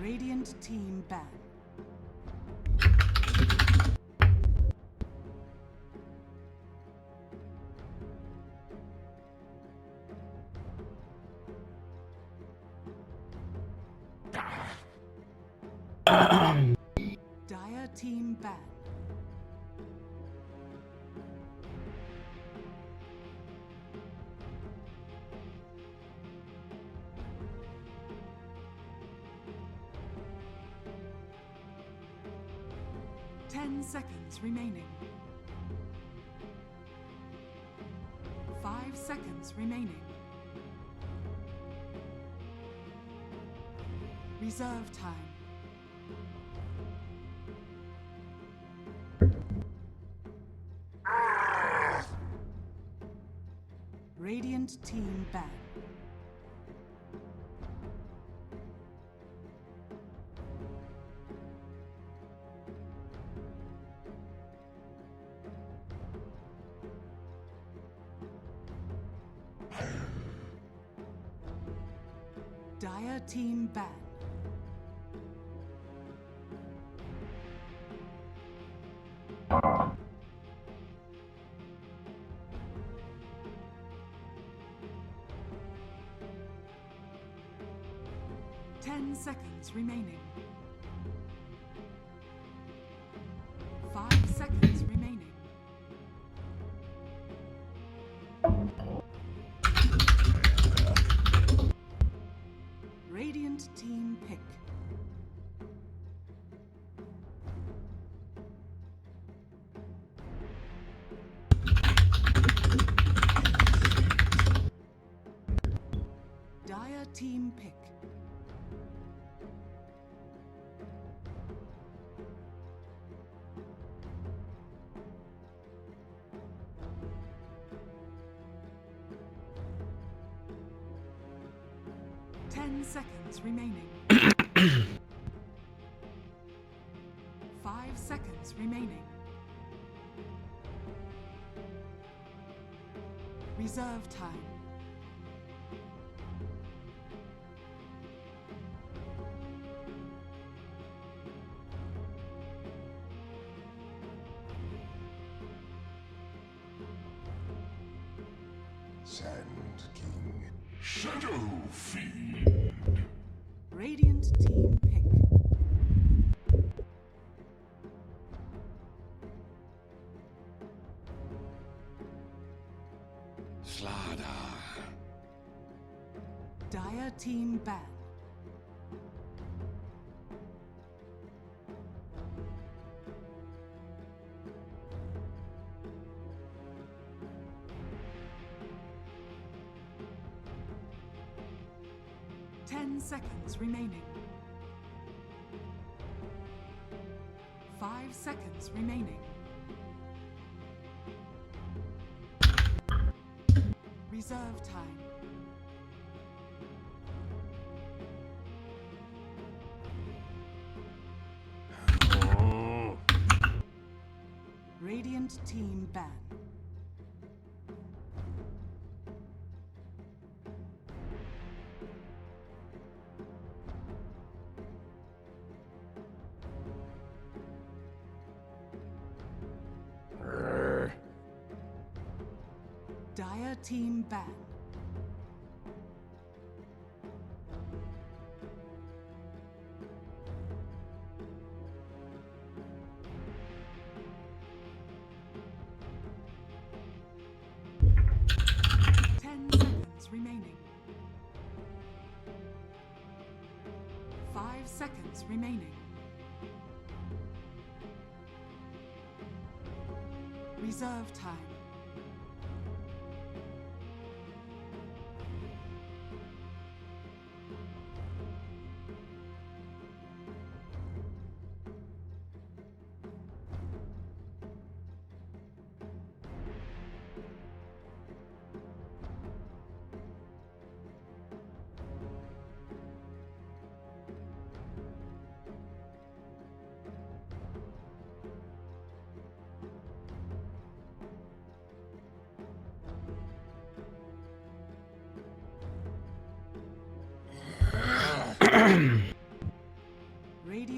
Radiant team ban. Dire team ban. Ten seconds remaining. 5 seconds remaining. Reserve time. Radiant team ban. Dire team ban. Ten seconds remaining. 5 seconds remaining. Radiant team pick. Dire team pick. Seconds remaining. 5 seconds remaining. Reserve time. Sand King. Shadow Fiend. Radiant team pick. Slaughter. Dire team ban. Seconds remaining. 5 seconds remaining. Reserve time. Oh. Radiant team ban. Dire team ban. Remaining. 5 seconds remaining. Reserve time.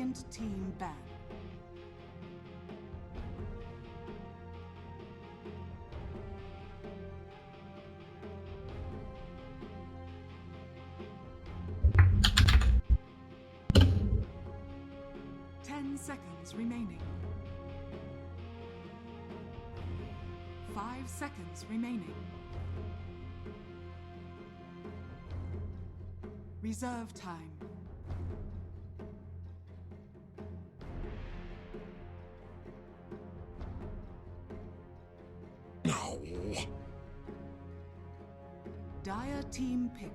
Opponent team ban. Seconds remaining. 5 seconds remaining. Reserve time. No. Dire team pick.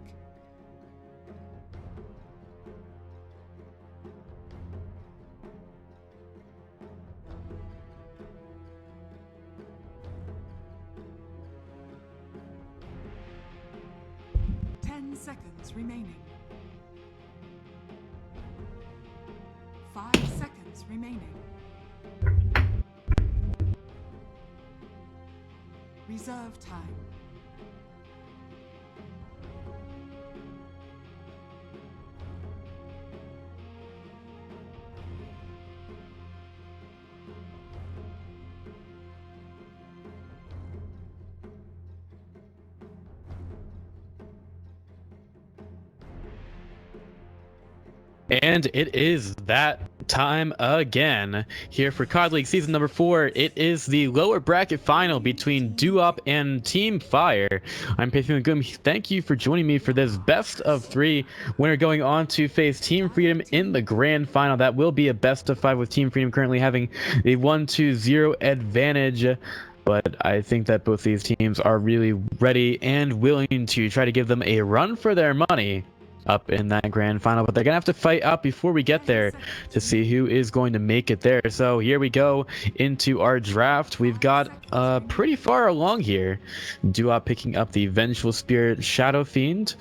Seconds remaining. 5 seconds remaining. Reserve time. And it is that time again here for KOD League Season number 4. It is the lower bracket final between Duop and Team Fire. I'm Pathian Goom. Thank you for joining me for this best of 3 winner going on to face Team Freedom in the grand final. That will be a best of 5 with Team Freedom currently having a 1-0 advantage. But I think that both these teams are really ready and willing to try to give them a run for their money up in that grand final, but they're gonna have to fight out before we get there to see who is going to make it there. So here we go into our draft. We've got pretty far along here. Duop picking up the Vengeful Spirit Shadow Fiend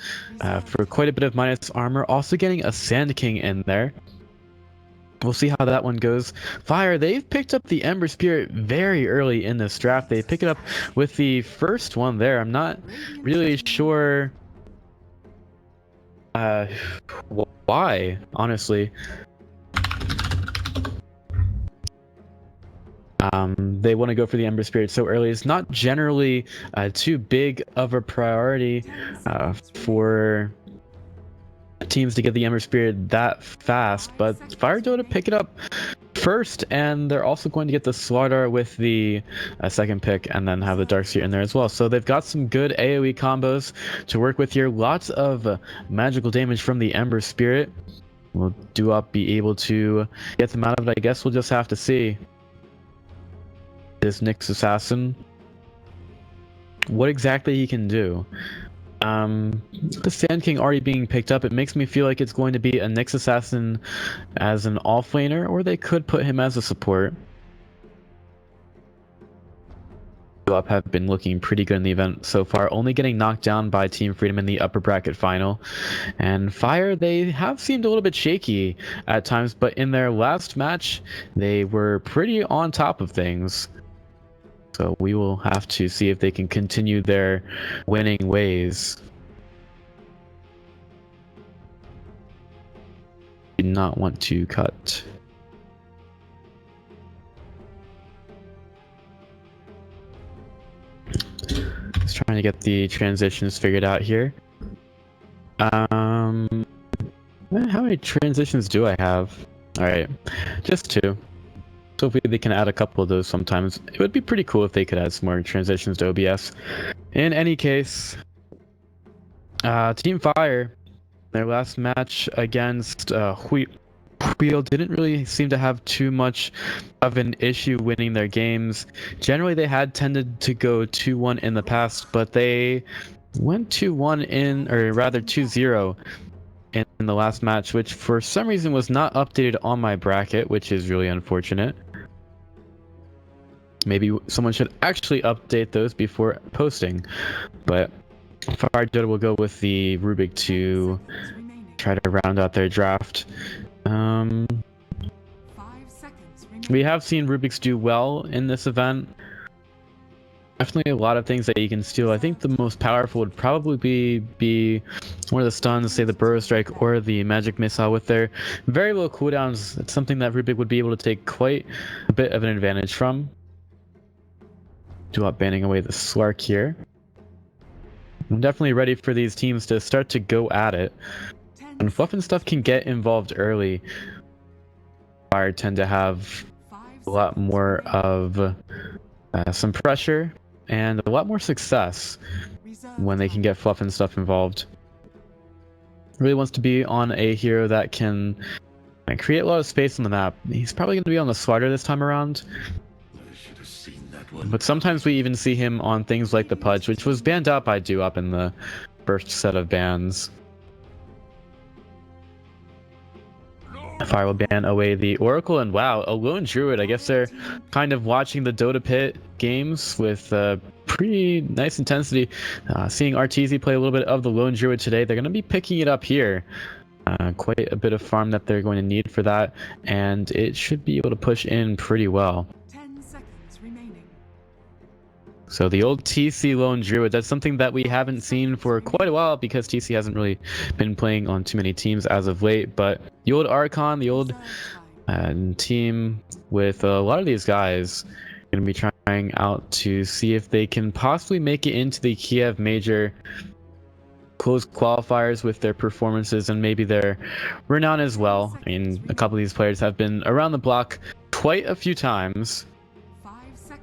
for quite a bit of minus armor, also getting a Sand King in there. We'll see how that one goes. Fire, they've picked up the Ember Spirit very early in this draft. They pick it up with the first one there. I'm not really sure why, honestly. They want to go for the Ember Spirit so early. It's not generally too big of a priority for teams to get the Ember Spirit that fast, but FireDota pick it up first, and they're also going to get the Slaughter with the second pick, and then have the Darkseer in there as well. So they've got some good AoE combos to work with here. Lots of magical damage from the Ember Spirit. Will Duop be able to get them out of it? I guess we'll just have to see. This Nyx Assassin, what exactly he can do. The Sand King already being picked up, it makes me feel like it's going to be a Nyx Assassin as an offlaner, or they could put him as a support. Duop have been looking pretty good in the event so far, only getting knocked down by Team Freedom in the upper bracket final. And Fire, they have seemed a little bit shaky at times, but in their last match, they were pretty on top of things. So we will have to see if they can continue their winning ways. Do not want to cut. Just trying to get the transitions figured out here. How many transitions do I have? All right, just 2. So hopefully they can add a couple of those sometimes. It would be pretty cool if they could add some more transitions to OBS. In any case, Team Fire, their last match against Wheel didn't really seem to have too much of an issue winning their games. Generally, they had tended to go 2-1 in the past, but they went 2-1 or rather 2-0 in the last match, which for some reason was not updated on my bracket, which is really unfortunate. Maybe someone should actually update those before posting, but FireDota will go with the Rubik to try to round out their draft. We have seen Rubiks do well in this event. Definitely a lot of things that you can steal. I think the most powerful would probably be one of the stuns, say the Burrow Strike or the Magic Missile with their very low cooldowns. It's something that Rubik would be able to take quite a bit of an advantage from. Duop banning away the Slark here. I'm definitely ready for these teams to start to go at it. And Fluff and stuff can get involved early. Fire tend to have a lot more of some pressure and a lot more success when they can get Fluff and stuff involved. Really wants to be on a hero that can create a lot of space on the map. He's probably going to be on the Slider this time around. But sometimes we even see him on things like the Pudge, which was banned out by Duop in the first set of bans. Fire will ban away the Oracle, and wow, a lone Druid. I guess they're kind of watching the Dota Pit games with pretty nice intensity. Seeing RTZ play a little bit of the lone Druid today, they're going to be picking it up here. Quite a bit of farm that they're going to need for that, and it should be able to push in pretty well. 10 seconds remaining. So the old TC lone Druid, that's something that we haven't seen for quite a while because TC hasn't really been playing on too many teams as of late. But the old Archon, the old team with a lot of these guys going to be trying out to see if they can possibly make it into the Kiev Major closed qualifiers with their performances and maybe their renown as well. I mean, a couple of these players have been around the block quite a few times.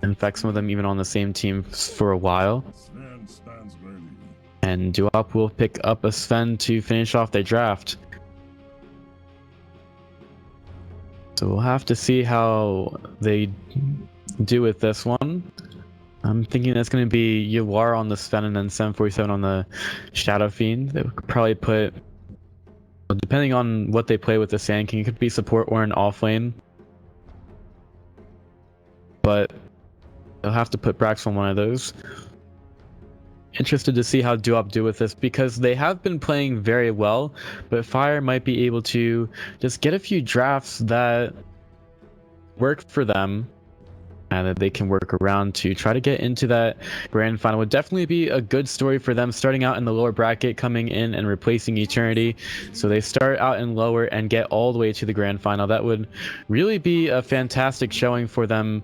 In fact, some of them even on the same team for a while. And Duop will pick up a Sven to finish off their draft. So we'll have to see how they do with this one. I'm thinking that's going to be Yawar on the Sven and then 747 on the Shadow Fiend. They would probably put, depending on what they play with the Sand King, it could be support or an offlane. But they'll have to put Brax on one of those. Interested to see how Duop do with this because they have been playing very well, but Fire might be able to just get a few drafts that work for them and that they can work around to try to get into that grand final. Would definitely be a good story for them starting out in the lower bracket, coming in and replacing Eternity. So they start out in lower and get all the way to the grand final. That would really be a fantastic showing for them.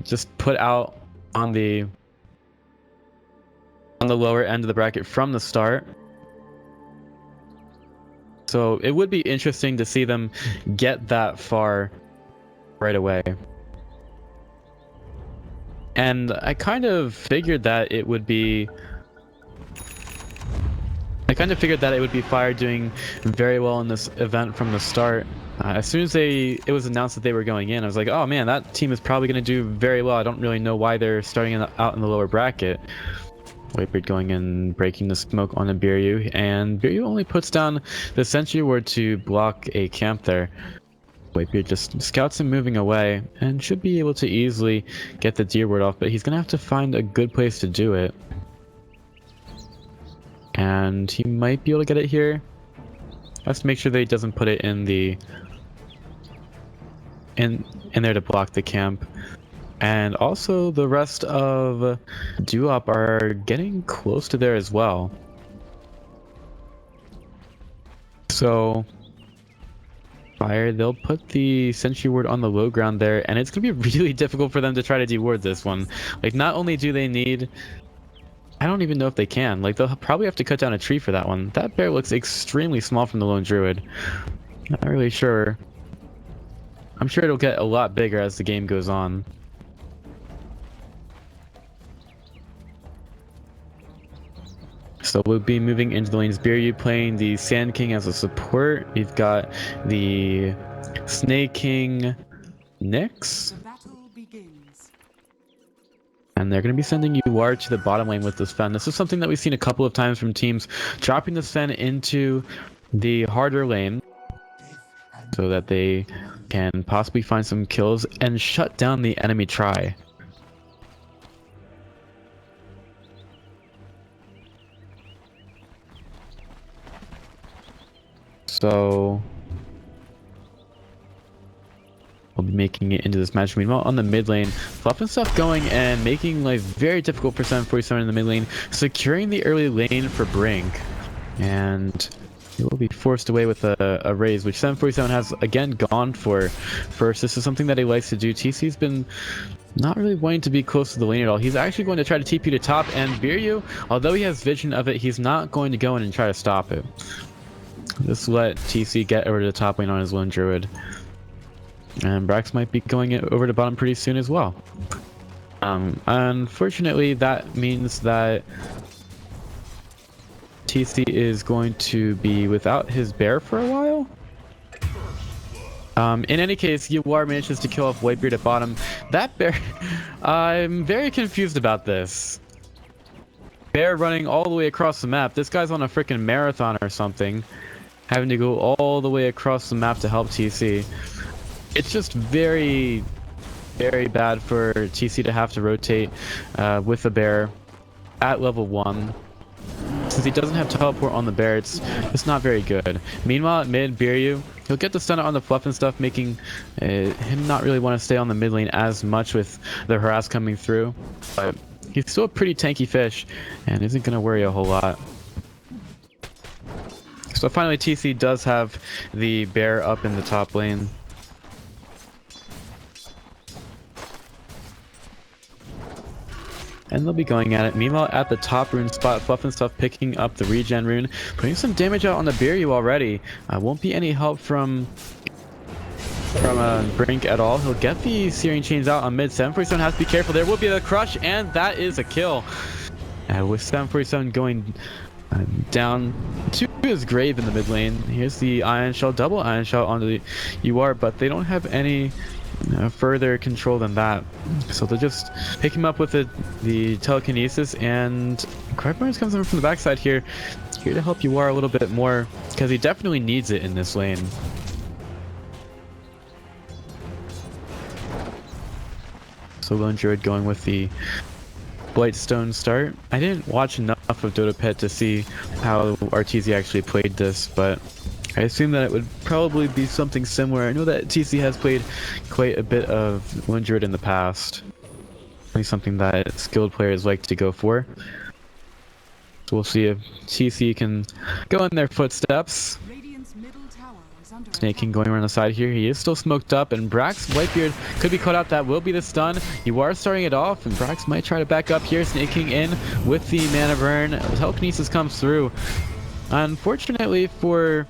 Just put out on the lower end of the bracket from the start. So it would be interesting to see them get that far right away. And I kind of figured that it would be Fire doing very well in this event from the start. As soon as it was announced that they were going in, I was like, oh man, that team is probably going to do very well. I don't really know why they're starting out in the lower bracket. Whitebeard going in, breaking the smoke on the Biryu, and Biryu only puts down the Sentry Ward to block a camp there. Whitebeard just scouts him moving away, and should be able to easily get the Deer Ward off, but he's going to have to find a good place to do it. And he might be able to get it here. Has to make sure that he doesn't put it in the... in there to block the camp. And also the rest of Duop are getting close to there as well. So Fire, they'll put the Sentry Ward on the low ground there, and it's going to be really difficult for them to try to deward this one. Like, not only do they need... I don't even know if they can. Like, they'll probably have to cut down a tree for that one. That bear looks extremely small from the lone Druid. Not really sure. I'm sure it'll get a lot bigger as the game goes on. So we'll be moving into the lanes. Biryu playing the Sand King as a support. We've got the Snake King Nyx. The battle begins. And they're going to be sending Yawar to the bottom lane with this Sven. This is something that we've seen a couple of times from teams, dropping the Sven into the harder lane so that they can possibly find some kills and shut down the enemy try. So we'll making it into this match. Meanwhile, on the mid lane, Fluff and stuff going and making life very difficult for 747 in the mid lane, securing the early lane for Brink. And he will be forced away with a raise, which 747 has again gone for first. This is something that he likes to do. TC's been not really wanting to be close to the lane at all. He's actually going to try to TP to top, and Biryu, although he has vision of it, he's not going to go in and try to stop it. Just let TC get over to the top lane on his lone druid. And Brax might be going over to bottom pretty soon as well. Unfortunately, that means that TC is going to be without his bear for a while. In any case, Yuar manages to kill off Whitebeard at bottom. That bear, I'm very confused about this. Bear running all the way across the map. This guy's on a freaking marathon or something, having to go all the way across the map to help TC. It's just very, very bad for TC to have to rotate with the bear at level 1. Since he doesn't have teleport on the bear, it's not very good. Meanwhile, at mid, Biryu, he'll get the stun on the Fluff and stuff, making him not really want to stay on the mid lane as much with the harass coming through. But he's still a pretty tanky fish and isn't going to worry a whole lot. So finally, TC does have the bear up in the top lane. And they'll be going at it. Meanwhile, at the top rune spot, Fluff and stuff picking up the regen rune, putting some damage out on the Biryu already. Won't be any help from Brink at all. He'll get the Searing Chains out on mid. 747 has to be careful. There will be the crush, and that is a kill. With 747 going down to his grave in the mid lane. Here's the Iron Shell, double Iron Shell onto the UR, but they don't have any further control than that, so they'll just pick him up with the telekinesis, and Crybarnes comes in from the backside here to help UR a little bit more, because he definitely needs it in this lane. So Lone Druid going with the Blightstone start. I didn't watch enough of Dota Pet to see how RTZ actually played this, but I assume that it would probably be something similar. I know that TC has played quite a bit of Lone Druid in the past. It's something that skilled players like to go for. So we'll see if TC can go in their footsteps. Radiant's middle tower is under Snaking going around the side here. He is still smoked up, and Brax Whitebeard could be caught out. That will be the stun. You are starting it off, and Brax might try to back up here. Snaking in with the Mana Burn. Telekinesis comes through. Unfortunately for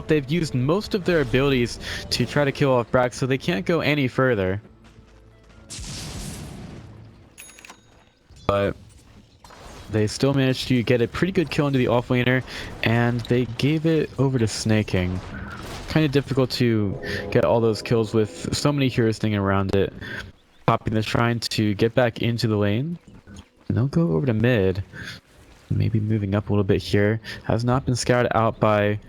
they've used most of their abilities to try to kill off Brax, so they can't go any further. But they still managed to get a pretty good kill into the offlaner, and they gave it over to Snaking. Kind of difficult to get all those kills with so many heroes stinging around it. Popping the shrine to get back into the lane. And they'll go over to mid. Maybe moving up a little bit here. Has not been scouted out by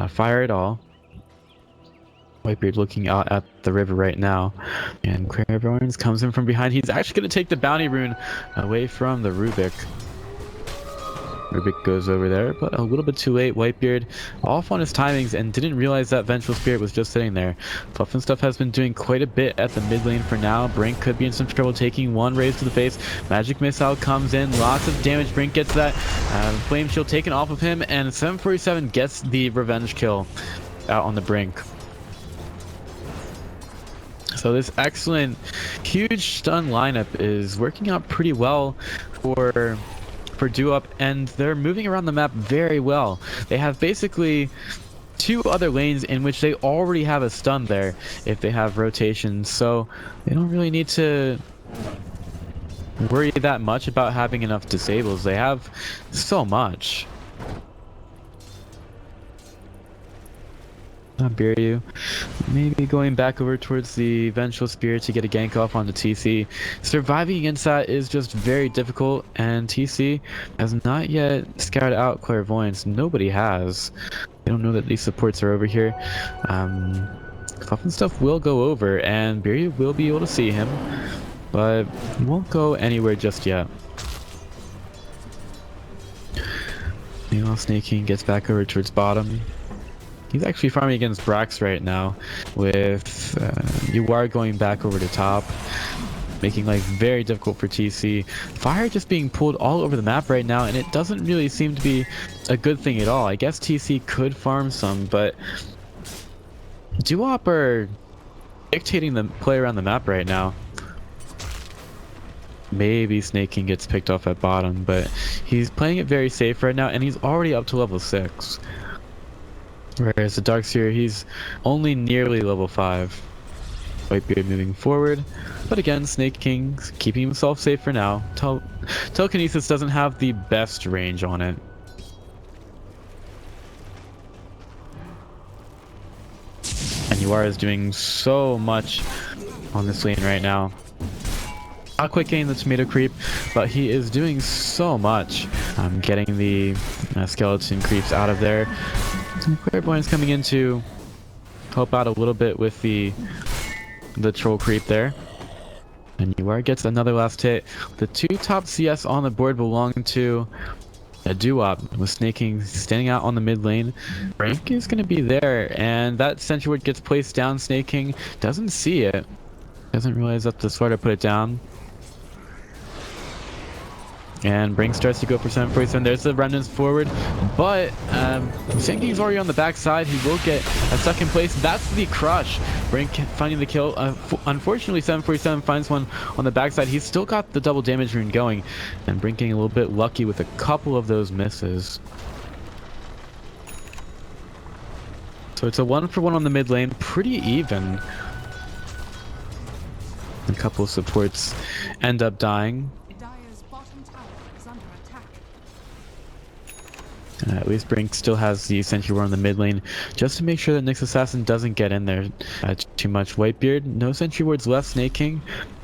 Fire at all. Whitebeard looking out at the river right now, and Clairvoyance comes in from behind. He's actually going to take the bounty rune away from the Rubik. Rubik goes over there, but a little bit too late. Whitebeard off on his timings and didn't realize that Vengeful Spirit was just sitting there. Fluff and stuff has been doing quite a bit at the mid lane for now. Brink could be in some trouble, taking one raise to the face. Magic Missile comes in, lots of damage. Brink gets that Flame Shield taken off of him, and 747 gets the revenge kill out on the Brink. So this excellent, huge stun lineup is working out pretty well for Duop, and they're moving around the map very well. They have basically two other lanes in which they already have a stun there if they have rotations, so they don't really need to worry that much about having enough disables. They have so much. Biryu maybe going back over towards the Vengeful Spirit to get a gank off on the TC. Surviving against that is just very difficult, and TC has not yet scouted out Clairvoyance. Nobody has. They don't know that these supports are over here. Fluff and stuff will go over, and Biryu will be able to see him, but he won't go anywhere just yet. Meanwhile, Snaking gets back over towards bottom. He's actually farming against Brax right now, with you are going back over the top, making life very difficult for TC. Fire just being pulled all over the map right now, and it doesn't really seem to be a good thing at all. I guess TC could farm some, but Duop are dictating the play around the map right now. Maybe Snake King gets picked off at bottom, but he's playing it very safe right now, and he's already up to level 6. Whereas the Darkseer, he's only nearly level 5. Whitebeard moving forward, but again, Snake King's keeping himself safe for now. Telekinesis doesn't have the best range on it. And Uara is doing so much on this lane right now. Not quite getting the tomato creep, but he is doing so much. Getting the skeleton creeps out of there. Clairvoyant's coming in to help out a little bit with the troll creep there. And Uara gets another last hit. The 2 top CS on the board belong to a Duop, with Snake King standing out on the mid lane. Rank is going to be there, and that sentry ward gets placed down. Snake King doesn't see it. Doesn't realize that the Swarter put it down. And Brink starts to go for 747. There's the remnants forward, but Snake King's already on the backside. He will get a second place. That's the crush. Brink finding the kill. Unfortunately, 747 finds one on the backside. He's still got the double damage rune going, and Brink getting a little bit lucky with a couple of those misses. So it's a 1-for-1 on the mid lane, pretty even. A couple of supports end up dying. Dire's bottom tower is under attack. At least Brink still has the sentry ward on the mid lane, just to make sure that Nyx Assassin doesn't get in there too much. Whitebeard, no sentry wards left. Snake King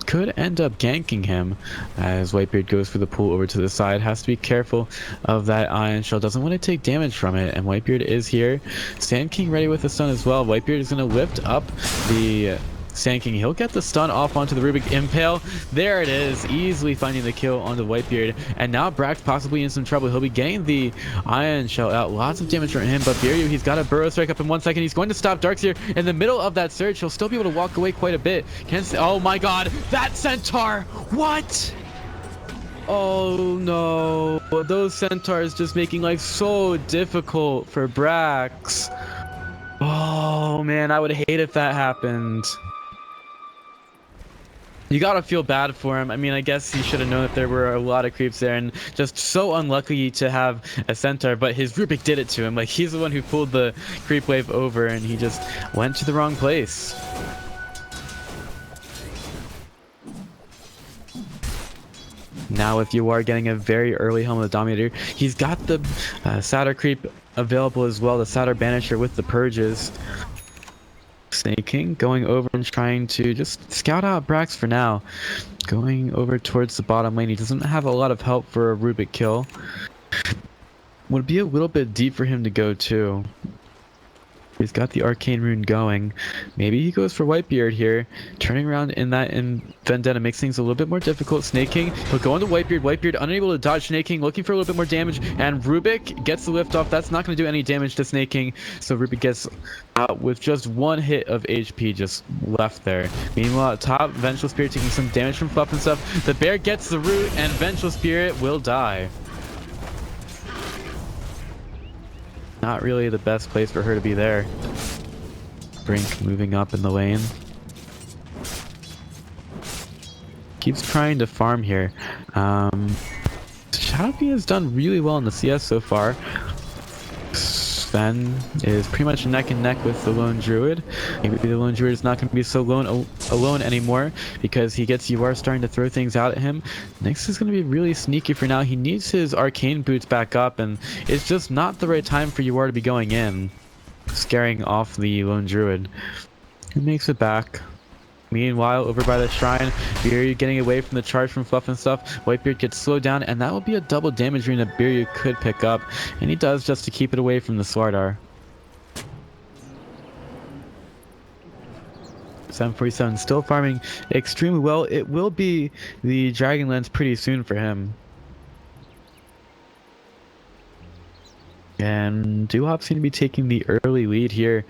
could end up ganking him as Whitebeard goes for the pull over to the side. Has to be careful of that Ion Shell. Doesn't want to take damage from it, and Whitebeard is here. Sand King ready with the stun as well. Whitebeard is going to lift up the Sand King. He'll get the stun off onto the Rubik Impale. There it is, easily finding the kill onto Whitebeard. And now Brax possibly in some trouble. He'll be getting the Ion Shell out. Lots of damage from him, but Biryu, he's got a Burrow Strike up in 1 second. He's going to stop Darkseer in the middle of that surge. He'll still be able to walk away quite a bit. Oh my god, that Centaur! What? Oh no, those Centaurs just making life so difficult for Brax. Oh man, I would hate if that happened. You gotta feel bad for him. I mean, I guess he should have known that there were a lot of creeps there, and just so unlucky to have a Centaur, but his Rubik did it to him. Like, he's the one who pulled the creep wave over, and he just went to the wrong place. Now, if you are getting a very early Helm of the Dominator, he's got the Satyr creep available as well, the Satyr Banisher with the purges. Snake King going over and trying to just scout out Brax for now. Going over towards the bottom lane. He doesn't have a lot of help for a Rubik kill. Would be a little bit deep for him to go too. He's got the Arcane Rune going. Maybe he goes for Whitebeard here. Turning around in Vendetta makes things a little bit more difficult. Snake King, he'll go into Whitebeard. Whitebeard unable to dodge Snake King, looking for a little bit more damage. And Rubik gets the lift off. That's not going to do any damage to Snake King. So Rubik gets out with just 1 hit of HP just left there. Meanwhile, at top, Vengeful Spirit taking some damage from Fluff and stuff. The bear gets the root, and Vengeful Spirit will die. Not really the best place for her to be there. Brink moving up in the lane. Keeps trying to farm here. Shadowbee has done really well in the CS so far. Sven is pretty much neck and neck with the Lone Druid. Maybe the Lone Druid is not going to be so alone anymore, because he gets UR starting to throw things out at him. Nyx is going to be really sneaky for now. He needs his arcane boots back up, and it's just not the right time for UR to be going in, scaring off the Lone Druid. He makes it back. Meanwhile, over by the shrine, Biryu getting away from the charge from Fluff and stuff. Whitebeard gets slowed down, and that will be a double damage rune that Biryu could pick up, and he does, just to keep it away from the Swardar. 747 still farming extremely well. It will be the Dragonlance pretty soon for him. And Duop seem to be taking the early lead here.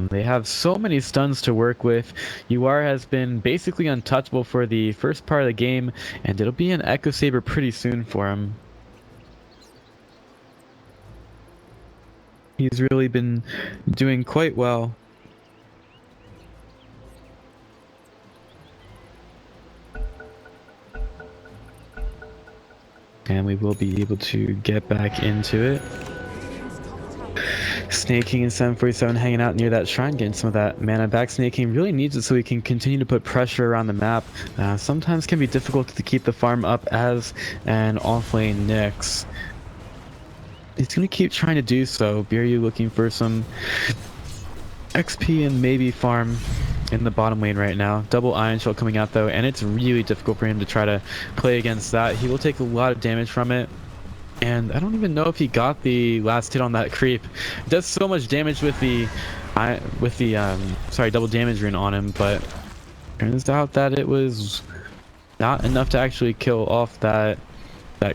They have so many stuns to work with. UR has been basically untouchable for the first part of the game, and it'll be an Echo Saber pretty soon for him. He's really been doing quite well. And we will be able to get back into it. Snake King and 747 hanging out near that shrine, getting some of that mana back. Snake King really needs it so he can continue to put pressure around the map. Sometimes can be difficult to keep the farm up as an offlane Nyx. He's going to keep trying to do so. Biryu looking for some XP and maybe farm in the bottom lane right now. Double Iron Shell coming out though, and it's really difficult for him to try to play against that. He will take a lot of damage from it. And I don't even know if he got the last hit on that creep. It does so much damage with the double damage rune on him, but turns out that it was not enough to actually kill off that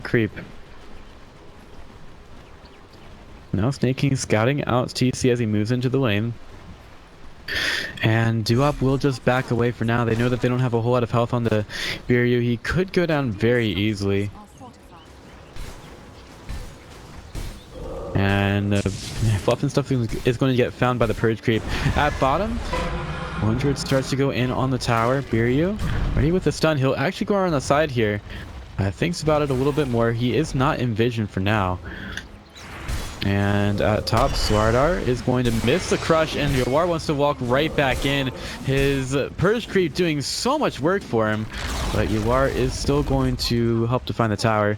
creep. Now Snake King scouting out TC as he moves into the lane. And Duop will just back away for now. They know that they don't have a whole lot of health on the Biryu. He could go down very easily. And Fluff and stuff is going to get found by the Purge Creep. At bottom, 100 starts to go in on the tower. Biryu, ready with the stun. He'll actually go around the side here. Thinks about it a little bit more. He is not in vision for now. And at top, Swardar is going to miss the crush, and Yawar wants to walk right back in. His Purge Creep doing so much work for him, but Yawar is still going to help to find the tower.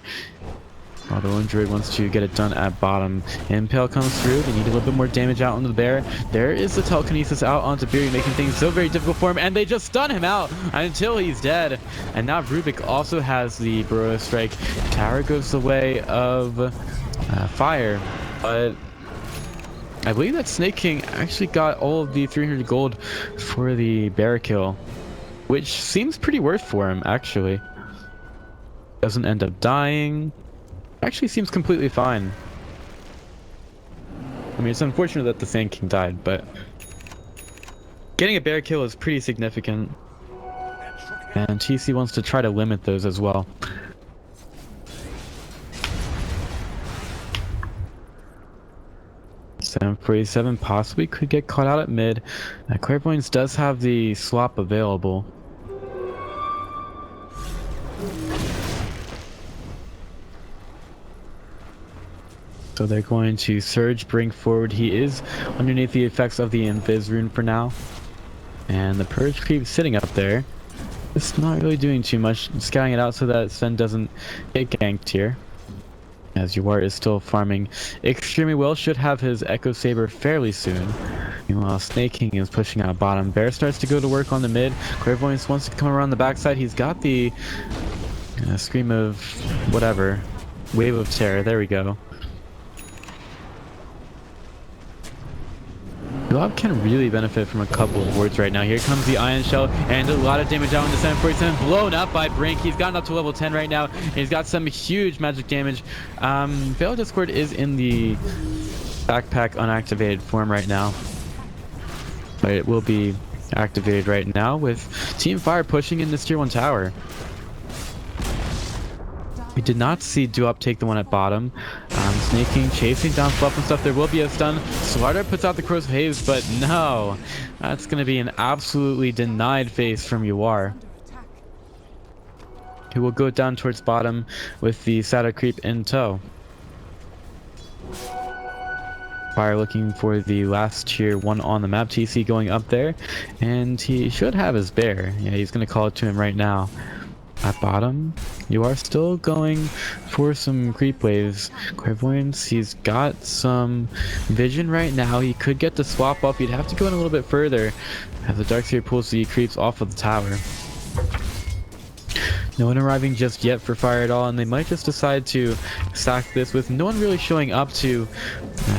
While the lone druid wants to get it done at bottom. Impale comes through. They need a little bit more damage out onto the bear. There is the telekinesis out onto Biryu, making things so very difficult for him, and they just stun him out until he's dead. And now Rubik also has the Burrow Strike. Tower goes the way of fire, but I believe that Snake King actually got all of the 300 gold for the bear kill, which seems pretty worth for him, actually. Doesn't end up dying. Actually seems completely fine. I mean, it's unfortunate that the Sand King died, but getting a bear kill is pretty significant. And TC wants to try to limit those as well. .747 possibly could get caught out at mid. Clairvoyance does have the swap available. So they're going to Surge, bring forward. He is underneath the effects of the Invis rune for now. And the Purge Creep sitting up there. It's not really doing too much. Scouting it out so that Sven doesn't get ganked here. As Yawar is still farming extremely well. Should have his Echo Saber fairly soon. Meanwhile, Snake King is pushing out bottom. Bear starts to go to work on the mid. Clairvoyance wants to come around the backside. He's got the Scream of whatever. Wave of Terror. There we go. Duop can really benefit from a couple of wards right now. Here comes the Iron Shell, and a lot of damage out into 747. Blown up by Brink. He's gotten up to level 10 right now. He's got some huge magic damage. Veil Discord is in the backpack unactivated form right now. But it will be activated right now with Team Fire pushing in this tier 1 tower. We did not see Duop take the one at bottom. Snake King chasing down Fluff and stuff. There will be a stun. Slardar puts out the Crows of Haze, but no. That's going to be an absolutely denied face from Yawar, who will go down towards bottom with the Shadow Creep in tow. Fire looking for the last tier 1 on the map. TC going up there, and he should have his bear. Yeah, he's going to call it to him right now. At bottom, you are still going for some creep waves. Clairvoyance, he's got some vision right now. He could get the swap up. He'd have to go in a little bit further as the Darkseer pulls the creeps off of the tower. No one arriving just yet for Fire at all, and they might just decide to sack this with no one really showing up to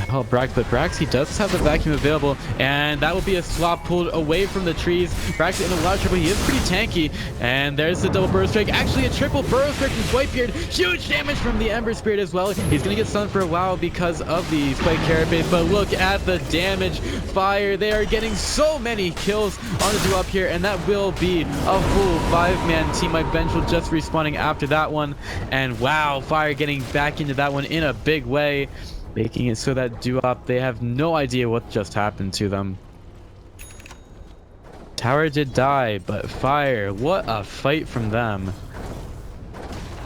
help Brax. But Brax, he does have the vacuum available, and that will be a swap pulled away from the trees. Brax in a lot of trouble. He is pretty tanky, and there's the double burrow strike. Actually, a triple burrow strike from Whitebeard. Huge damage from the Ember Spirit as well. He's going to get stunned for a while because of the Spike Carapace, but look at the damage. Fire, they are getting so many kills on the duo up here, and that will be a full 5-man team. My bench will just respawning after that one, and wow, Fire getting back into that one in a big way, making it so that duo-op, they have no idea what just happened to them. Tower did die, but Fire, what a fight from them.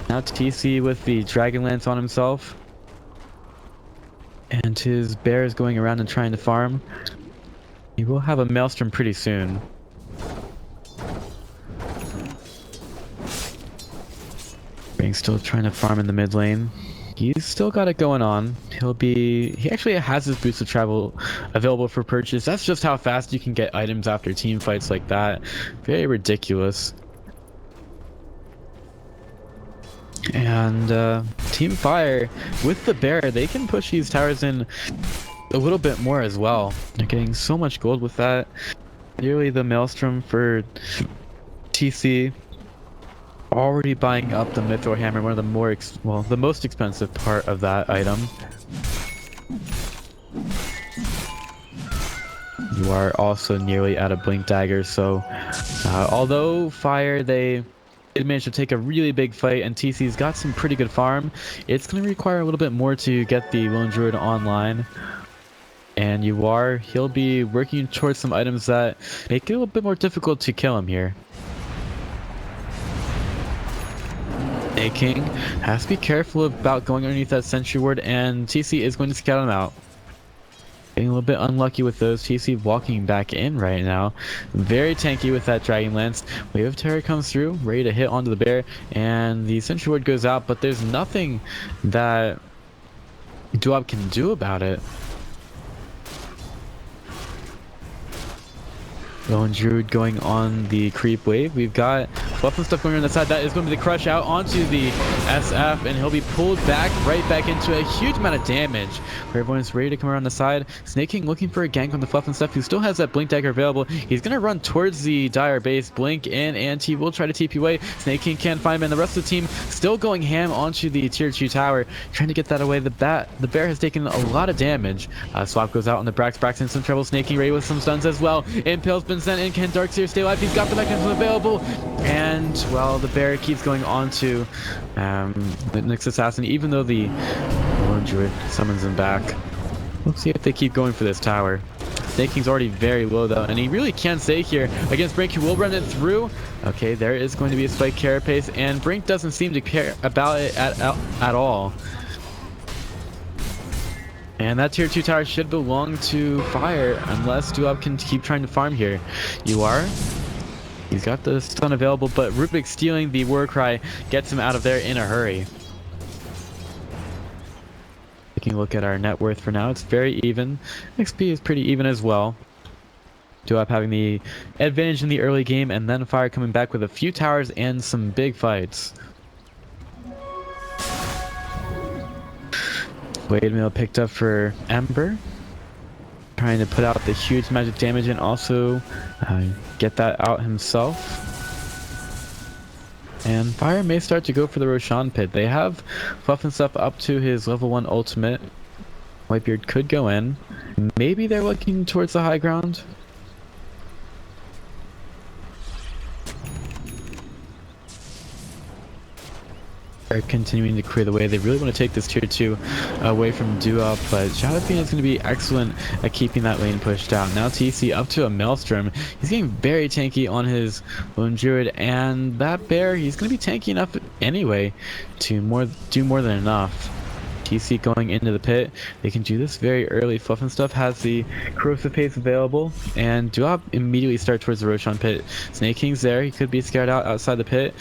Now TC with the Dragon Lance on himself, and his bear is going around and trying to farm. He will have a Maelstrom pretty soon. Brank's still trying to farm in the mid lane. He's still got it going on. He actually has his boots of travel available for purchase. That's just how fast you can get items after team fights like that. Very ridiculous. And Team Fire with the bear, they can push these towers in a little bit more as well. They're getting so much gold with that. Nearly the Maelstrom for TC. Already buying up the Mythor Hammer, one of the more the most expensive part of that item. You are also nearly out of Blink Dagger, so although Fire, they did manage to take a really big fight and TC's got some pretty good farm, it's going to require a little bit more to get the Lone Druid online. And he'll be working towards some items that make it a little bit more difficult to kill him here. King has to be careful about going underneath that sentry ward, and TC is going to scout him out. Getting a little bit unlucky with those. TC walking back in right now. Very tanky with that Dragon Lance. Wave of Terror comes through, ready to hit onto the bear, and the sentry ward goes out, but there's nothing that duo-op can do about it. Lone Druid going on the creep wave. We've got Fluff and stuff going on the side. That is going to be the crush out onto the SF, and he'll be pulled back right back into a huge amount of damage. Where everyone is ready to come around the side. Snake King looking for a gank on the Fluff and stuff, who still has that Blink Dagger available. He's going to run towards the Dire base, blink in, and he will try to TP away. Snake King can't find him, and the rest of the team still going ham onto the tier 2 tower, trying to get that away. The bear has taken a lot of damage. Swap goes out on the Brax. Brax in some trouble. Snake King ready with some stuns as well. Impale's been sent in. Can Darkseer stay alive? He's got the mechanism available, and well, the bear keeps going on to the next assassin, even though the Lone Druid summons him back. Let's see if they keep going for this tower. Snake King's already very low though, and he really can't stay here against Brink, who will run it through. Okay, there is going to be a Spike Carapace, and Brink doesn't seem to care about it at all. And that tier 2 tower should belong to Fire, unless duo-op can keep trying to farm here. He's got the stun available, but Rubik stealing the Warcry gets him out of there in a hurry. Taking a look at our net worth for now, it's very even. XP is pretty even as well. duo-op having the advantage in the early game, and then Fire coming back with a few towers and some big fights. Blade Mail picked up for Ember, trying to put out the huge magic damage and also get that out himself. And Fire may start to go for the Roshan Pit. They have Fluff and stuff up to his level 1 ultimate. Whitebeard could go in. Maybe they're looking towards the high ground. Are continuing to clear the way. They really want to take this tier 2 away from duo-op, but Shadowfiend is going to be excellent at keeping that lane pushed out. Now TC up to a Maelstrom. He's getting very tanky on his Lone Druid, and that bear, he's going to be tanky enough anyway to do more than enough. TC going into the pit. They can do this very early. Fluff and stuff has the corrosive paste available, and duo-op immediately start towards the Roshan pit. Snake King's there. He could be scared out outside the pit.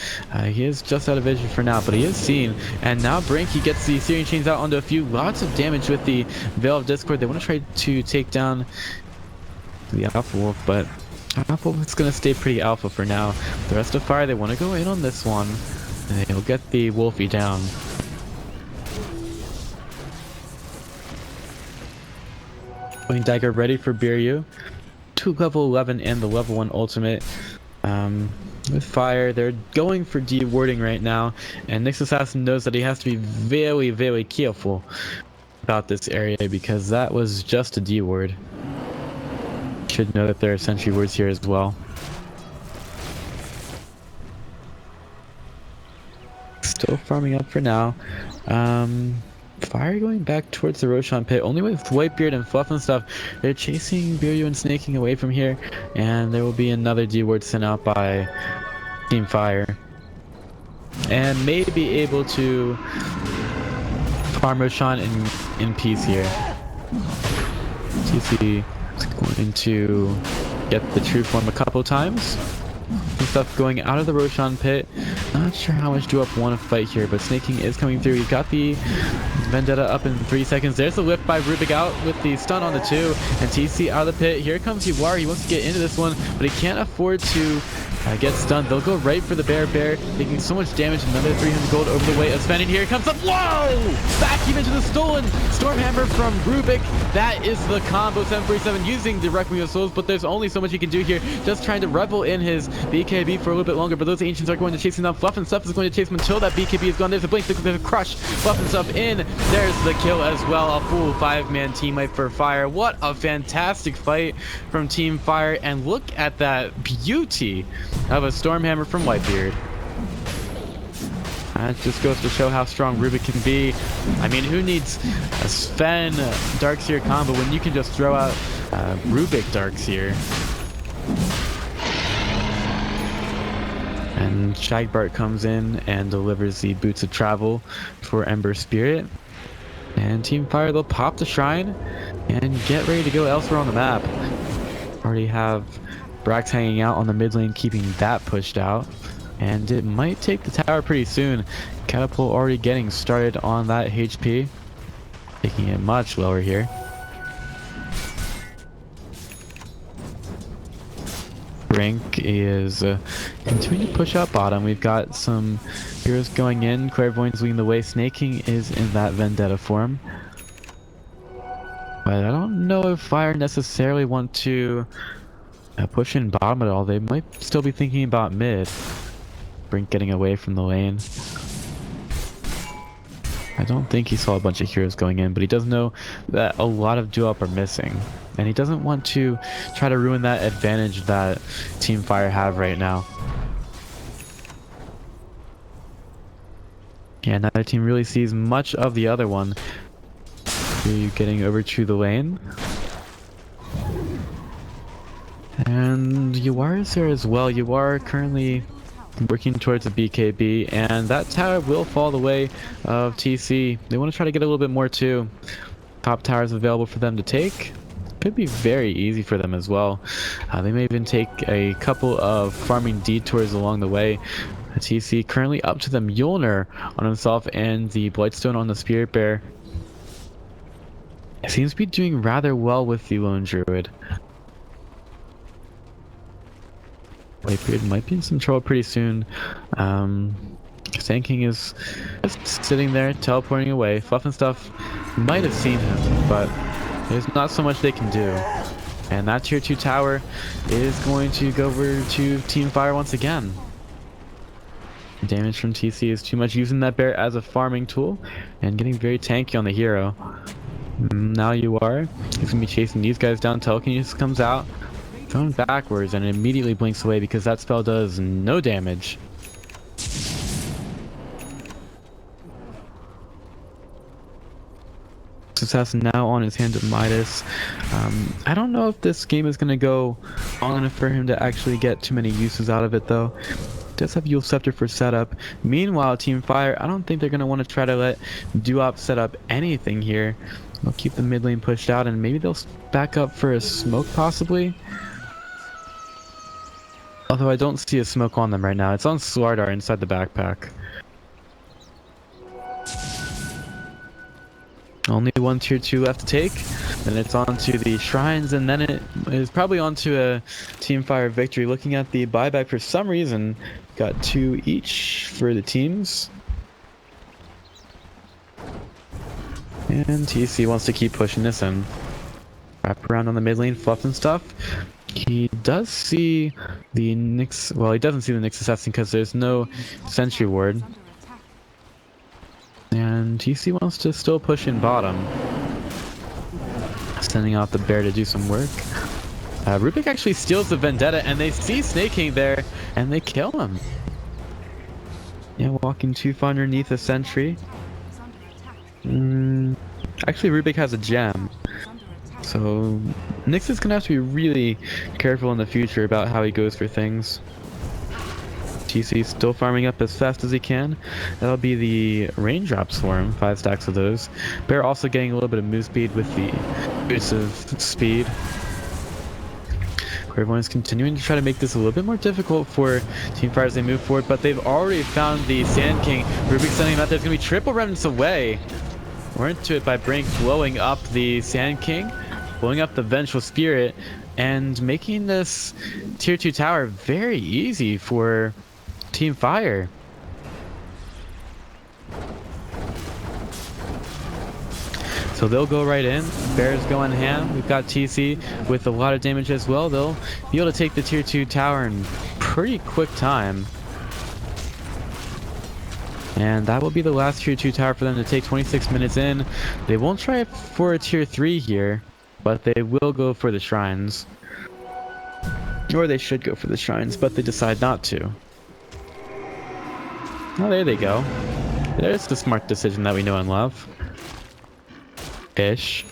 He is just out of vision for now, but he is seen. And now Brink, he gets the Searing Chains out onto a few. Lots of damage with the Veil of Discord. They want to try to take down the Alpha Wolf, but Alpha Wolf is going to stay pretty alpha for now. The rest of Fire, they want to go in on this one. And he'll get the Wolfie down. Wing Dagger ready for Biryu. 2 level 11 and the level 1 ultimate. With Fire, they're going for de-warding right now, and Nyx Assassin knows that he has to be very, very careful about this area because that was just a de-ward. Should know that there are sentry wards here as well. Still farming up for now. Fire going back towards the Roshan pit, only with Whitebeard and Fluff and stuff. They're chasing Biryu and snaking away from here, and there will be another D-ward sent out by Team Fire. And may be able to farm Roshan in peace here. TC is going to get the true form a couple times. Some stuff going out of the Roshan pit. Not sure how much Duop want to fight here, but snaking is coming through. He's got the Vendetta up in 3 seconds. There's the lift by Rubik out with the stun on the 2, and TC out of the pit. Here comes Iwari. He wants to get into this one, but he can't afford to get stunned. They'll go right for the Bear, taking so much damage. Another 300 gold over the way of Sven, and here comes up. Whoa! Back even to the stolen Stormhammer from Rubik. That is the combo. 747 using the Requiem of Souls, but there's only so much he can do here. Just trying to revel in his BKB for a little bit longer, but those Ancients are going to chase him down. Fluff and Stuff is going to chase him until that BKB is gone. There's a blink, there's a crush. Fluff and Stuff in. There's the kill as well. A full 5-man team fight for Fire. What a fantastic fight from Team Fire, and look at that beauty of a Stormhammer from Whitebeard. That just goes to show how strong Rubik can be. I mean, who needs a Sven Darkseer combo when you can just throw out Rubik Darkseer? And Shagbart comes in and delivers the Boots of Travel for Ember Spirit. And Team Fire, they'll pop the Shrine and get ready to go elsewhere on the map. Already have Brax hanging out on the mid lane, keeping that pushed out. And it might take the tower pretty soon. Catapult already getting started on that HP. Taking it much lower here. Brink is continuing to push up bottom. We've got some heroes going in. Clairvoyant's leading the way. Snaking is in that Vendetta form. But I don't know if Fire necessarily want to push in bottom at all. They might still be thinking about mid. Brink getting away from the lane. I don't think he saw a bunch of heroes going in, but he does know that a lot of duo-up are missing. And he doesn't want to try to ruin that advantage that Team Fire have right now. Yeah, neither team really sees much of the other one. You're getting over to the lane. And Yuar is there as well. Yuar currently working towards a BKB, and that tower will fall the way of TC. They want to try to get a little bit more too. Top towers available for them to take. Could be very easy for them as well. They may even take a couple of farming detours along the way. TC currently up to the Mjolnir on himself and the Blightstone on the Spirit Bear. It seems to be doing rather well with the Lone Druid. Whitebeard might be in some trouble pretty soon. Sand King is just sitting there, teleporting away. Fluff and Stuff might have seen him, but there's not so much they can do. And that tier 2 tower is going to go over to Team Fire once again. Damage from TC is too much, using that bear as a farming tool and getting very tanky on the hero. Now you are. He's going to be chasing these guys down. Telekinesis comes out. Thrown backwards and immediately blinks away because that spell does no damage. Assassin now on his hand of Midas. I don't know if this game is going to go long enough for him to actually get too many uses out of it though. Does have Yule Scepter for setup. Meanwhile, Team Fire, I don't think they're going to want to try to let Duop set up anything here. They'll keep the mid lane pushed out, and maybe they'll back up for a smoke possibly. Although I don't see a smoke on them right now. It's on Slardar inside the backpack. Only one tier 2 left to take. Then it's on to the shrines, and then it is probably on to a Team Fire victory. Looking at the buyback, for some reason, got 2 each for the teams. And TC wants to keep pushing this in. Wrap around on the mid lane, fluff and stuff. He does see the Nyx, well, he doesn't see the Nyx assassin because there's no sentry ward. And TC wants to still push in bottom. Sending out the bear to do some work. Rubik actually steals the Vendetta, and they see Snake King there, and they kill him. Yeah, walking too far underneath a sentry. Actually, Rubik has a gem. So, Nyx is going to have to be really careful in the future about how he goes for things. TC still farming up as fast as he can. That'll be the raindrops for him, 5 stacks of those. Bear also getting a little bit of move speed with the boost of speed. Everyone's continuing to try to make this a little bit more difficult for Team Fire as they move forward, but they've already found the Sand King. Rubik sending him out there. It's going to be triple remnants away. We're into it by Brink blowing up the Sand King, blowing up the Vengeful Spirit, and making this tier 2 tower very easy for Team Fire. So they'll go right in. Bear's going ham. We've got TC with a lot of damage as well. They'll be able to take the tier 2 tower in pretty quick time. And that will be the last tier 2 tower for them to take. 26 minutes in. They won't try for a tier 3 here, but they will go for the shrines. Or they should go for the shrines, but they decide not to. Oh, there they go. There's the smart decision that we know and love. Ish.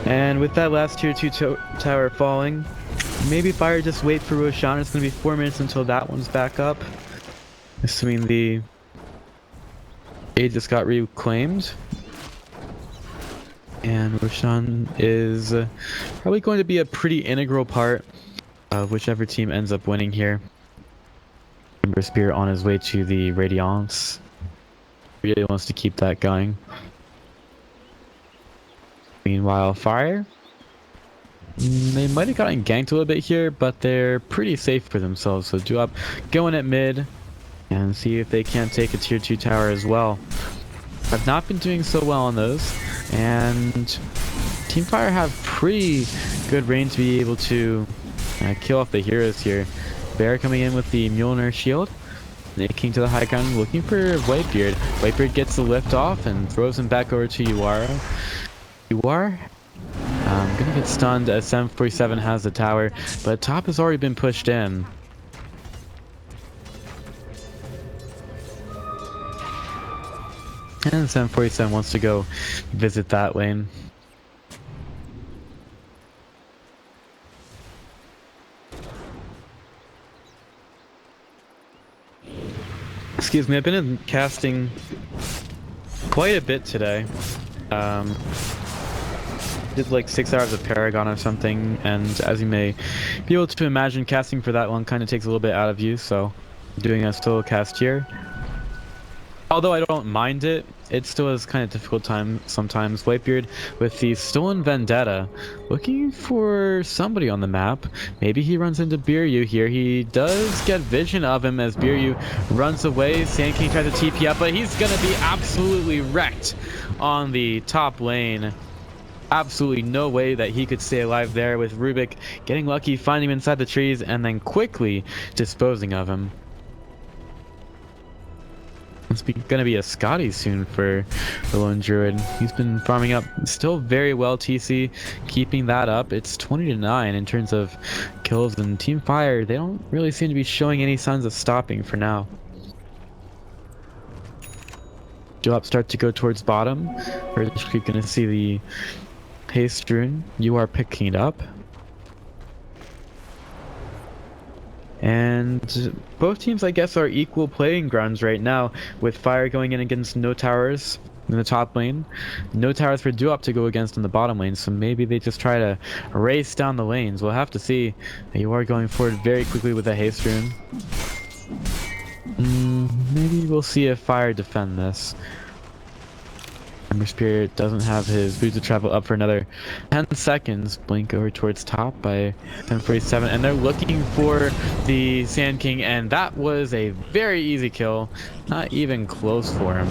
And with that last tier 2 tower falling, maybe Fire just wait for Roshan. It's going to be 4 minutes until that one's back up. Assuming the Aegis got reclaimed. And Roshan is probably going to be a pretty integral part of whichever team ends up winning here. Ember Spear on his way to the Radiance. Really wants to keep that going. Meanwhile, Fire, they might have gotten ganked a little bit here, but they're pretty safe for themselves. So Duop going at mid and see if they can't take a tier 2 tower as well. I've not been doing so well on those, and Team Fire have pretty good range to be able to kill off the heroes here. Bear coming in with the Mjolnir shield. Snake King to the high ground, looking for Whitebeard. Whitebeard gets the lift off and throws him back over to Uara. Uara gonna get stunned as 747 has the tower, but top has already been pushed in. And 747 wants to go visit that lane. Excuse me, I've been in casting quite a bit today. Did like 6 hours of Paragon or something, and as you may be able to imagine, casting for that one kind of takes a little bit out of you, so I'm doing a solo cast here. Although I don't mind it, it still is kind of difficult time sometimes. Whitebeard with the stolen Vendetta, looking for somebody on the map. Maybe he runs into Biryu here. He does get vision of him as Biryu runs away. Sand King tries to TP up, but he's gonna be absolutely wrecked on the top lane. Absolutely no way that he could stay alive there, with Rubik getting lucky, finding him inside the trees, and then quickly disposing of him. It's gonna be a Scotty soon for the Lone Druid. He's been farming up still very well. TC keeping that up. It's 20-9 in terms of kills, and Team Fire, they don't really seem to be showing any signs of stopping for now. Duop start to go towards bottom. We're gonna see the haste rune. You are picking it up. And both teams, I guess, are equal playing grounds right now, with Fire going in against no towers in the top lane, no towers for Duop to go against in the bottom lane, so maybe they just try to race down the lanes. We'll have to see. You are going forward very quickly with a haste rune. Maybe we'll see if Fire defend this. Ember Spirit doesn't have his boots of travel up for another 10 seconds. Blink over towards top by 10:47, and they're looking for the Sand King, and that was a very easy kill. Not even close for him.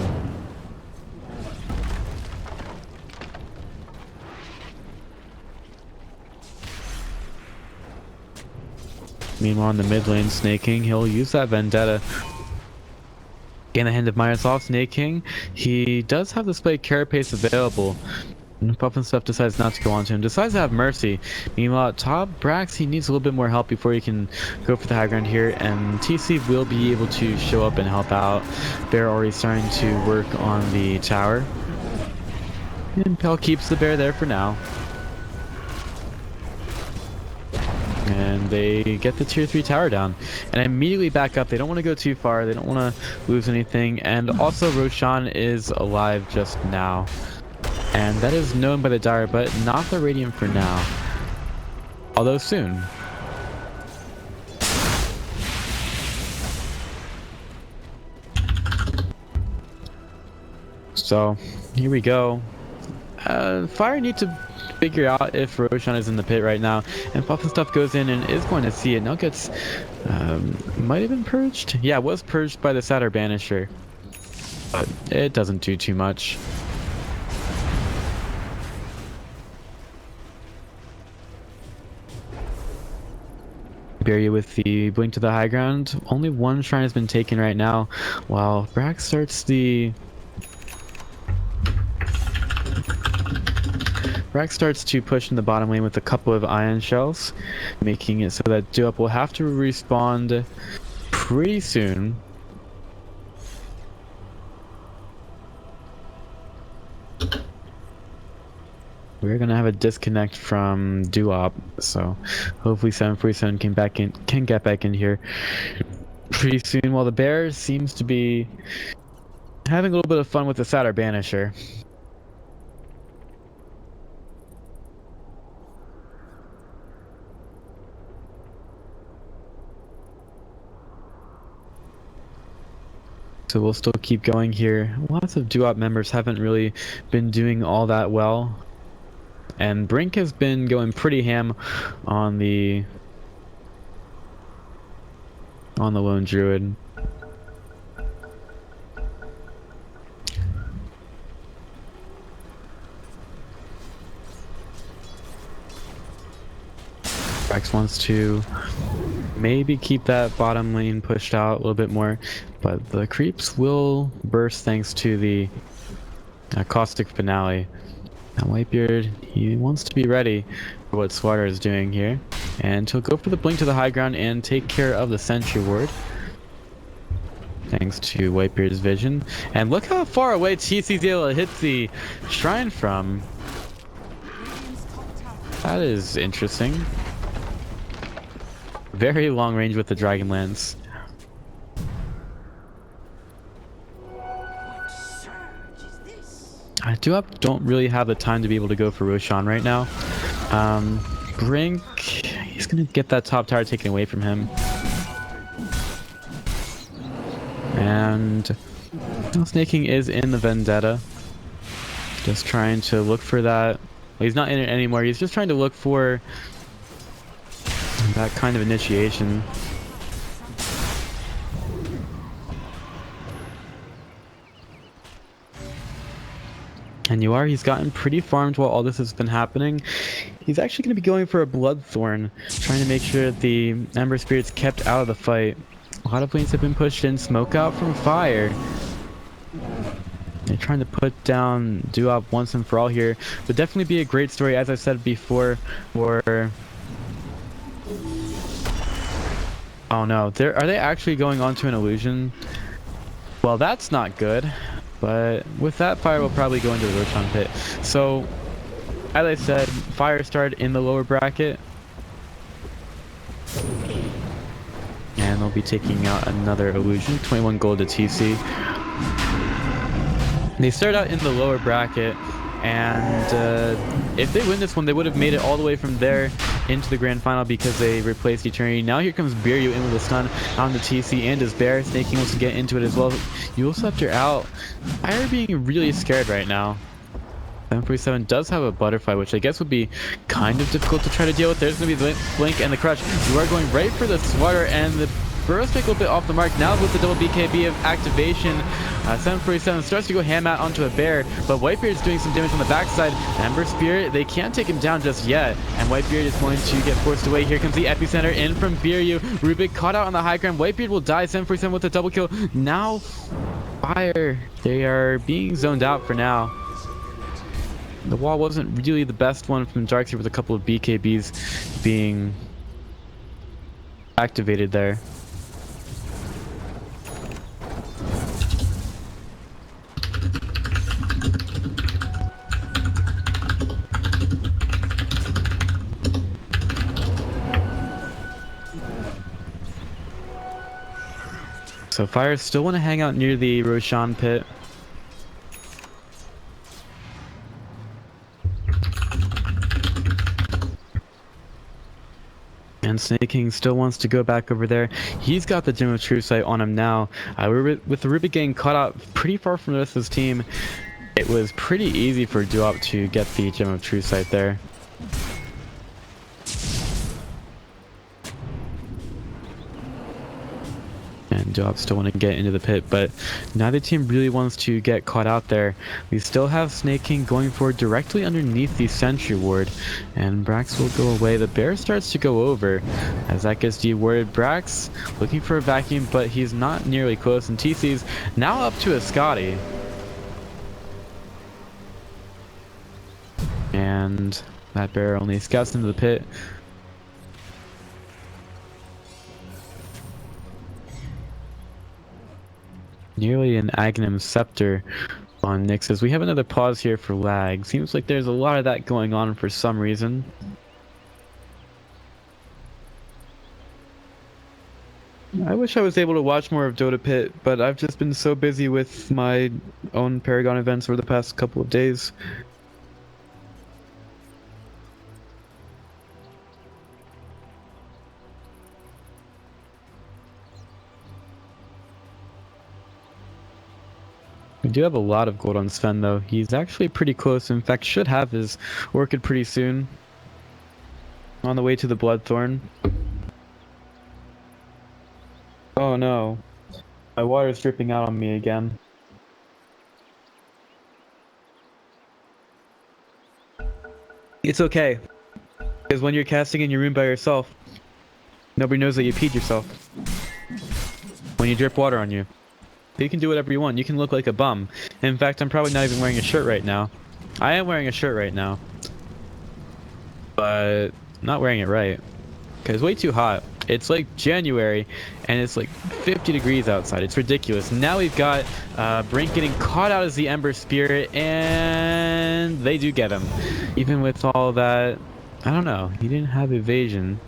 Meanwhile, in the mid lane, Snake King, he'll use that Vendetta. In the hand of Myrosoft, Snake King, he does have display Carapace available. And Puff and Stuff decides not to go on to him, decides to have Mercy. Meanwhile, at top, Brax, he needs a little bit more help before he can go for the high ground here, and TC will be able to show up and help out. Bear already starting to work on the tower. And Pell keeps the bear there for now. And they get the tier 3 tower down and immediately back up. They don't want to go too far. They don't want to lose anything. And also Roshan is alive just now. And that is known by the Dire, but not the Radiant for now. Although soon. So here we go. Fire need to figure out if Roshan is in the pit right now, and Puff and Stuff goes in and is going to see it. Now gets might have been purged. Yeah, it was purged by the Satyr Banisher, but it doesn't do too much. Bury you with the blink to the high ground. Only one shrine has been taken right now, while Brax starts the Brax starts to push in the bottom lane with a couple of ion shells, making it so that Duop will have to respawn pretty soon. We're gonna have a disconnect from Duop, so hopefully 747 can get back in here pretty soon. While the bear seems to be having a little bit of fun with the Satyr Banisher. So we'll still keep going here. Lots of Duop members haven't really been doing all that well. And Brink has been going pretty ham on the lone druid. Rex wants to maybe keep that bottom lane pushed out a little bit more, but the creeps will burst thanks to the caustic finale. Now Whitebeard, he wants to be ready for what Swatter is doing here, and he'll go for the blink to the high ground and take care of the sentry ward. Thanks to Whitebeard's vision. And look how far away TC's able to hit the shrine from. That is interesting. Very long range with the Dragon Lance. I don't really have the time to be able to go for Roshan right now. Brink, he's gonna get that top tower taken away from him. And Snake King is in the Vendetta. Just trying to look for that. Well, he's not in it anymore. He's just trying to look for that kind of initiation. And he's gotten pretty farmed while all this has been happening. He's actually going to be going for a Bloodthorn, trying to make sure that the Ember Spirit's kept out of the fight. A lot of lanes have been pushed in. Smoke out from Fire. They're trying to put down Duop once and for all here. Would definitely be a great story, as I said before, for... Oh no, are they actually going on to an illusion? Well, that's not good. But with that, Fire will probably go into the Roshan pit. So, as I said, Fire started in the lower bracket. And they'll be taking out another illusion. 21 gold to TC. They start out in the lower bracket. And if they win this one, they would have made it all the way from there into the grand final because they replaced Eternity. Now here comes Biryu in with a stun on the TC and his bear. Snake King wants to get into it as well. Yule Scepter out. Fire being really scared right now. 747 does have a butterfly, which I guess would be kind of difficult to try to deal with. There's going to be the blink and the crush. You are going right for the sweater, and the burst pick a little bit off the mark. Now with the double BKB of activation, 747 starts to go ham out onto a bear, but Whitebeard is doing some damage on the backside. Ember Spirit, they can't take him down just yet, and Whitebeard is going to get forced away. Here comes the epicenter in from Biryu. Rubik caught out on the high ground. Whitebeard will die. 747 with a double kill. Now Fire, they are being zoned out for now. The wall wasn't really the best one from Darkseer, with a couple of BKBs being activated there. So Fire still want to hang out near the Roshan pit. And Snake King still wants to go back over there. He's got the Gem of True Sight on him now. With the Rubik getting caught out pretty far from the rest of his team, it was pretty easy for Duop to get the Gem of True Sight there. And Duop still want to get into the pit, but neither team really wants to get caught out there. We still have Snake King going forward directly underneath the Sentry Ward, and Brax will go away. The bear starts to go over as that gets dewarded. Brax looking for a vacuum, but he's not nearly close, and TC's now up to a Scotty. And that bear only scouts into the pit. Nearly an Aghanim Scepter on Nyx's. We have another pause here for lag. Seems like there's a lot of that going on for some reason. I wish I was able to watch more of Dota Pit, but I've just been so busy with my own Paragon events over the past couple of days. We do have a lot of gold on Sven though. He's actually pretty close. In fact, should have his Orchid pretty soon. On the way to the Bloodthorn. Oh no. My water's dripping out on me again. It's okay. Because when you're casting in your room by yourself, nobody knows that you peed yourself. When you drip water on you. You can do whatever you want. You can look like a bum. In fact, I'm probably not even wearing a shirt right now. I am wearing a shirt right now. But not wearing it right. Because it's way too hot. It's like January and it's like 50 degrees outside. It's ridiculous. Now we've got Brink getting caught out as the Ember Spirit, and they do get him. Even with all that, I don't know. He didn't have evasion.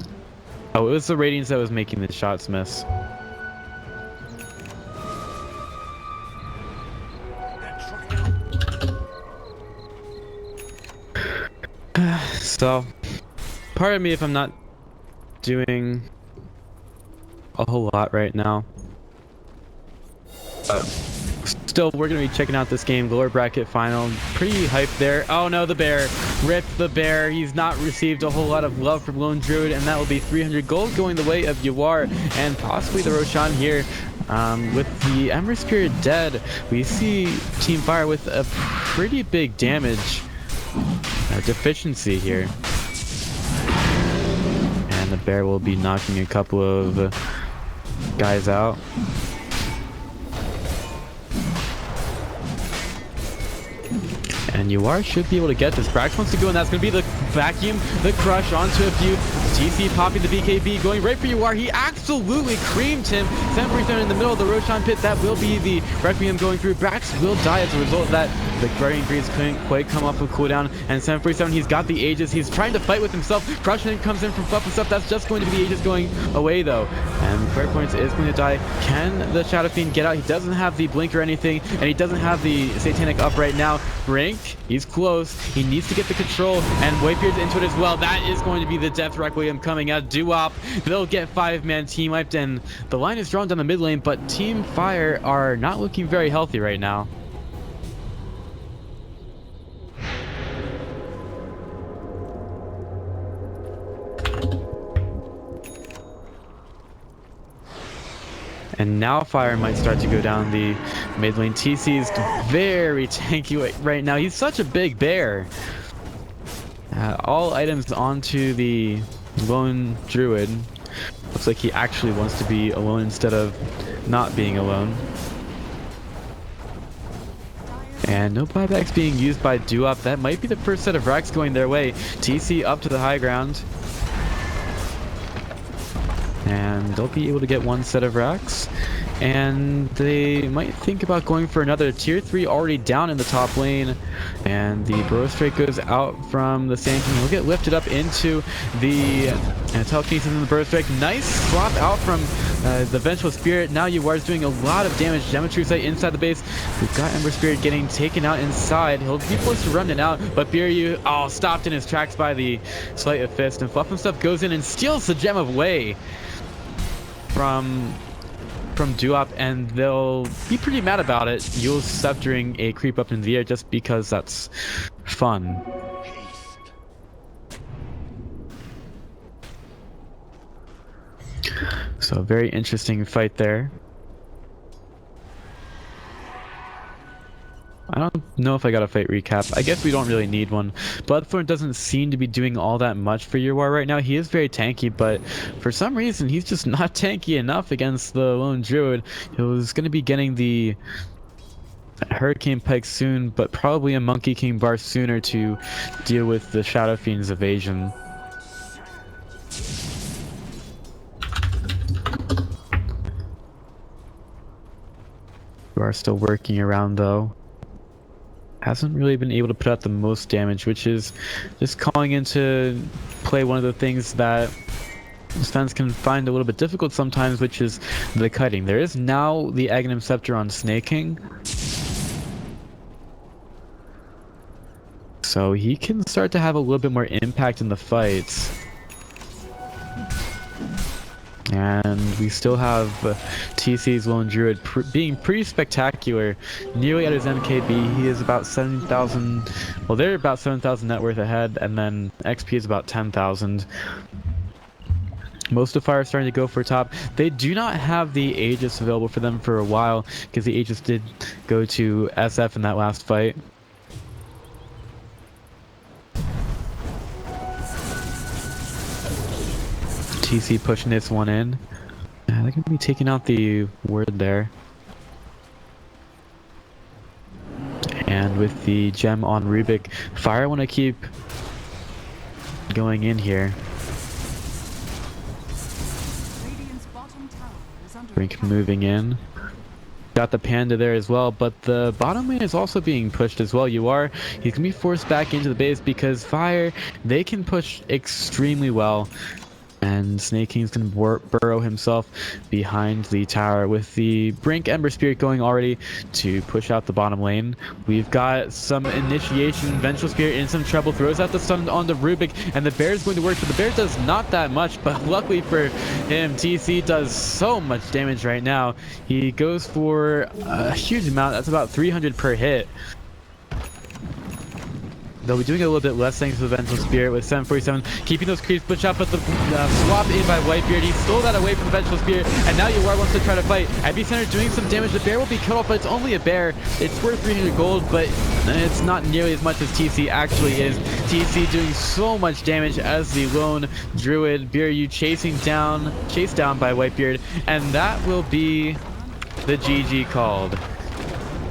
Oh, it was the ratings that was making the shots miss. So, pardon me if I'm not doing a whole lot right now. Still, we're going to be checking out this game, lower bracket final. Pretty hyped there. Oh no, the bear. Rip the bear. He's not received a whole lot of love from Lone Druid, and that will be 300 gold going the way of Yawar and possibly the Roshan here. With the Ember Spirit dead, we see Team Fire with a pretty big damage deficiency here. And the bear will be knocking a couple of guys out. And Yawar should be able to get this. Brax wants to go, and that's going to be the vacuum, the crush onto a few. TC popping the BKB, going right for you. He absolutely creamed him. 747 in the middle of the Roshan pit. That will be the Requiem going through. Brax will die as a result of that. The Guardian Greaves couldn't quite come off with cooldown. And 747, he's got the Aegis. He's trying to fight with himself. Crushing comes in from Fluff and stuff. That's just going to be the Aegis going away though. And Prayer Points is going to die. Can the Shadow Fiend get out? He doesn't have the blink or anything. And he doesn't have the Satanic up right now. Brink, he's close. He needs to get the control. And Whitebeard's into it as well. That is going to be the Death Requiem coming out. Duop, they'll get 5-man team wiped. And the line is drawn down the mid lane. But Team Fire are not looking very healthy right now. And now Fire might start to go down the mid lane. TC's very tanky right now. He's such a big bear. All items onto the lone druid. Looks like he actually wants to be alone instead of not being alone. And no buybacks being used by Duop. That might be the first set of racks going their way. TC up to the high ground. And they'll be able to get one set of racks. And they might think about going for another. Tier 3 already down in the top lane. And the Burrow Strike goes out from the Sand King. He'll get lifted up into the Telekinesis and the Burrow Strike. Nice swap out from the Vengeful Spirit. Now Yuar's doing a lot of damage. Geometry Sight inside the base. We've got Ember Spirit getting taken out inside. He'll be forced to run it out. But Biryu, stopped in his tracks by the Sleight of Fist. And Fluff and Stuff goes in and steals the gem away from Duop, and they'll be pretty mad about it. You'll sceptering a creep up in the air just because that's fun. So a very interesting fight there. I don't know if I got a fight recap. I guess we don't really need one. Bloodthorn doesn't seem to be doing all that much for Yuar right now. He is very tanky, but for some reason he's just not tanky enough against the lone druid. He was going to be getting the Hurricane Pike soon, but probably a Monkey King bar sooner to deal with the Shadow Fiend's evasion. You are still working around though. Hasn't really been able to put out the most damage, which is just calling into play one of the things that fans can find a little bit difficult sometimes, which is the cutting. There is now the Aghanim Scepter on Snake King, so he can start to have a little bit more impact in the fights. And we still have TC's Lone Druid being pretty spectacular. Nearly at his MKB, he is about 7,000. Well, they're about 7,000 net worth ahead, and then XP is about 10,000. Most of Fire are starting to go for top. They do not have the Aegis available for them for a while, because the Aegis did go to SF in that last fight. TC pushing this one in. They're going to be taking out the word there. And with the gem on Rubik, Fire want to keep going in here. Brink moving in. Got the Panda there as well, but the bottom lane is also being pushed as well. He's going to be forced back into the base because Fire, they can push extremely well. And Snake King's going to burrow himself behind the tower with the Brink Ember Spirit going already to push out the bottom lane. We've got some initiation. Vengeful Spirit in some trouble. Throws out the stun on the Rubik. And the Bear's going to work, but the Bear does not that much. But luckily for him, TC does so much damage right now. He goes for a huge amount. That's about 300 per hit. They'll be doing a little bit less thanks to the Vengeful Spirit with 747, keeping those creeps pushed up, but the swap in by Whitebeard, he stole that away from the Vengeful Spirit, and now Yuar wants to try to fight. Epicenter doing some damage, the Bear will be killed off, but it's only a Bear. It's worth 300 gold, but it's not nearly as much as TC actually is. TC doing so much damage as the lone Druid, Biryu chased down by Whitebeard, and that will be the GG called.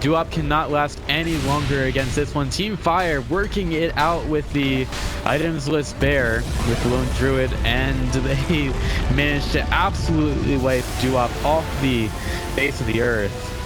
Duop cannot last any longer against this one. Team Fire working it out with the items-less bear with the lone druid, and they managed to absolutely wipe Duop off the face of the earth.